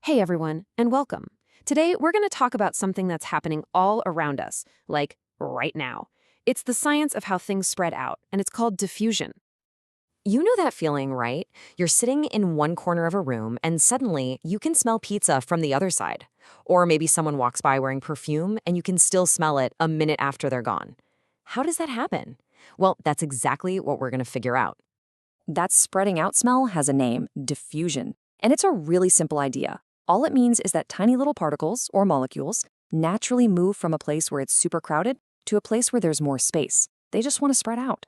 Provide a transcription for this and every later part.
Hey everyone, and welcome. Today we're going to talk about something that's happening all around us, like right now. It's the science of how things spread out, and it's called diffusion. You know that feeling, right? You're sitting in one corner of a room and suddenly you can smell pizza from the other side. Or maybe someone walks by wearing perfume and you can still smell it a minute after they're gone. How does that happen? Well, that's exactly what we're going to figure out. That spreading out smell has a name, diffusion. And it's a really simple idea. All it means is that tiny little particles, or molecules, naturally move from a place where it's super crowded to a place where there's more space. They just want to spread out.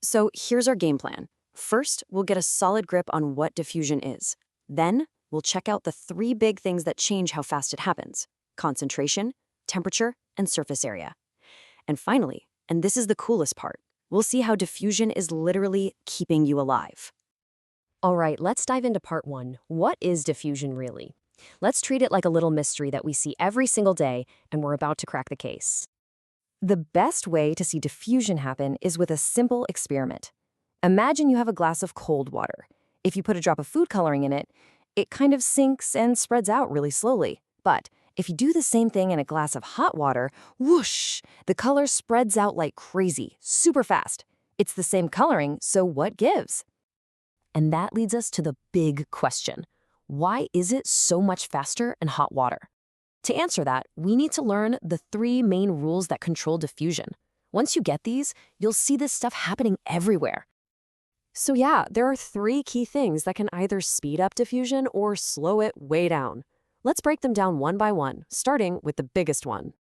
So here's our game plan. First, we'll get a solid grip on what diffusion is. Then, we'll check out the three big things that change how fast it happens: concentration, temperature, and surface area. And finally, and this is the coolest part, we'll see how diffusion is literally keeping you alive. All right, let's dive into part one. What is diffusion really? Let's treat it like a little mystery that we see every single day, and we're about to crack the case. The best way to see diffusion happen is with a simple experiment. Imagine you have a glass of cold water. If you put a drop of food coloring in it, it kind of sinks and spreads out really slowly. But if you do the same thing in a glass of hot water, whoosh, the color spreads out like crazy, super fast. It's the same coloring, so what gives? And that leads us to the big question. Why is it so much faster in hot water? To answer that, we need to learn the three main rules that control diffusion. Once you get these, you'll see this stuff happening everywhere. So yeah, there are three key things that can either speed up diffusion or slow it way down. Let's break them down one by one, starting with the biggest one.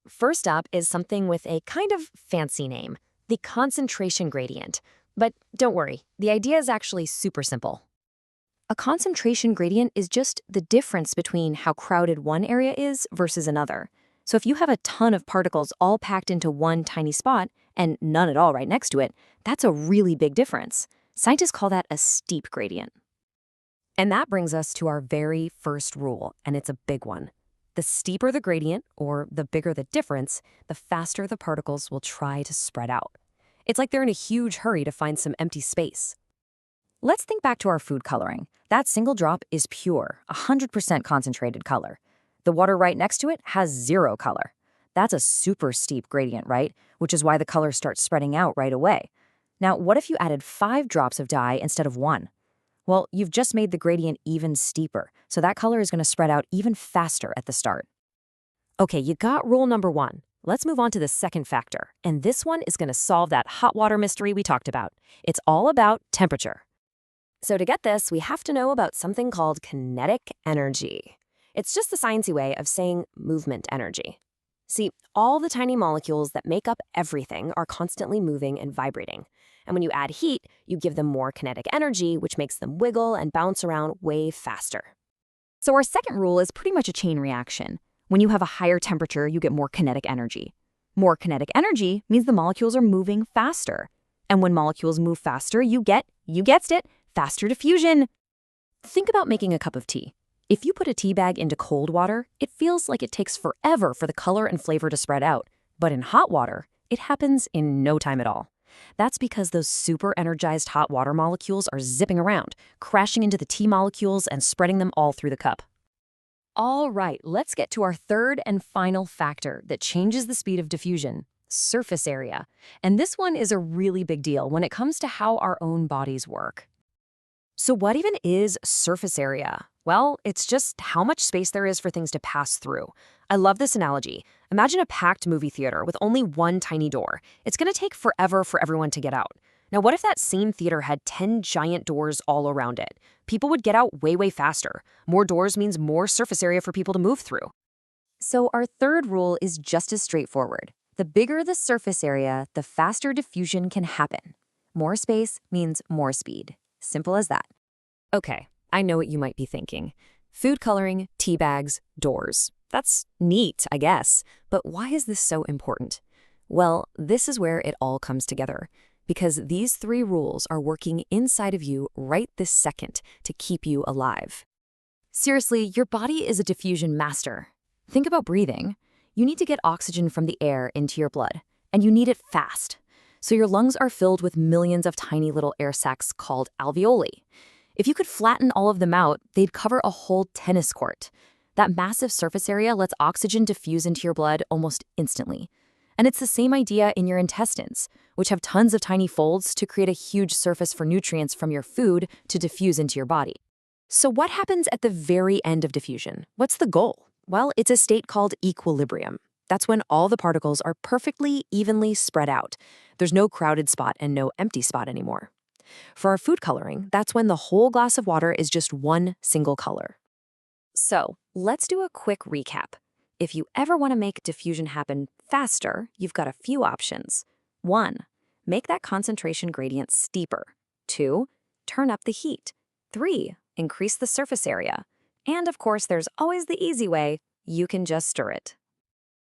First up is something with a kind of fancy name, the concentration gradient. But don't worry, the idea is actually super simple. A concentration gradient is just the difference between how crowded one area is versus another. So if you have a ton of particles all packed into one tiny spot and none at all right next to it, that's a really big difference. Scientists call that a steep gradient. And that brings us to our very first rule, and it's a big one. The steeper the gradient, or the bigger the difference, the faster the particles will try to spread out. It's like they're in a huge hurry to find some empty space. Let's think back to our food coloring. That single drop is pure, 100% concentrated color. The water right next to it has zero color. That's a super steep gradient, right? Which is why the color starts spreading out right away. Now, what if you added 5 drops of dye instead of 1? Well, you've just made the gradient even steeper, so that color is going to spread out even faster at the start. Okay, you got rule number 1. Let's move on to the second factor, and this one is going to solve that hot water mystery we talked about. It's all about temperature. So to get this, we have to know about something called kinetic energy. It's just the sciencey way of saying movement energy. See, all the tiny molecules that make up everything are constantly moving and vibrating. And when you add heat, you give them more kinetic energy, which makes them wiggle and bounce around way faster. So our second rule is pretty much a chain reaction. When you have a higher temperature, you get more kinetic energy. More kinetic energy means the molecules are moving faster. And when molecules move faster, you guessed it, faster diffusion. Think about making a cup of tea. If you put a tea bag into cold water, it feels like it takes forever for the color and flavor to spread out. But in hot water, it happens in no time at all. That's because those super energized hot water molecules are zipping around, crashing into the tea molecules and spreading them all through the cup. All right, let's get to our third and final factor that changes the speed of diffusion: surface area. And this one is a really big deal when it comes to how our own bodies work. So what even is surface area? Well, it's just how much space there is for things to pass through. I love this analogy. Imagine a packed movie theater with only one tiny door. It's going to take forever for everyone to get out. Now, what if that same theater had 10 giant doors all around it? People would get out way, way faster. More doors means more surface area for people to move through. So our third rule is just as straightforward. The bigger the surface area, the faster diffusion can happen. More space means more speed. Simple as that. Okay, I know what you might be thinking. Food coloring, tea bags, doors. That's neat, I guess. But why is this so important? Well, this is where it all comes together. Because these three rules are working inside of you right this second to keep you alive. Seriously, your body is a diffusion master. Think about breathing. You need to get oxygen from the air into your blood, and you need it fast. So your lungs are filled with millions of tiny little air sacs called alveoli. If you could flatten all of them out, they'd cover a whole tennis court. That massive surface area lets oxygen diffuse into your blood almost instantly. And it's the same idea in your intestines, which have tons of tiny folds to create a huge surface for nutrients from your food to diffuse into your body. So what happens at the very end of diffusion? What's the goal? Well, it's a state called equilibrium. That's when all the particles are perfectly evenly spread out. There's no crowded spot and no empty spot anymore. For our food coloring, that's when the whole glass of water is just one single color. So, let's do a quick recap. If you ever want to make diffusion happen faster, you've got a few options. 1. Make that concentration gradient steeper. 2. Turn up the heat. 3. Increase the surface area. And of course, there's always the easy way. You can just stir it.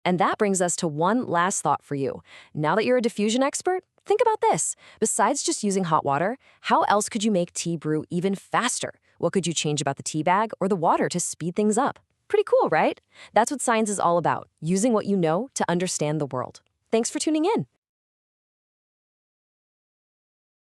And that brings us to one last thought for you. Now that you're a diffusion expert, think about this. Besides just using hot water, how else could you make tea brew even faster? What could you change about the tea bag or the water to speed things up? Pretty cool, right? That's what science is all about, using what you know to understand the world. Thanks for tuning in.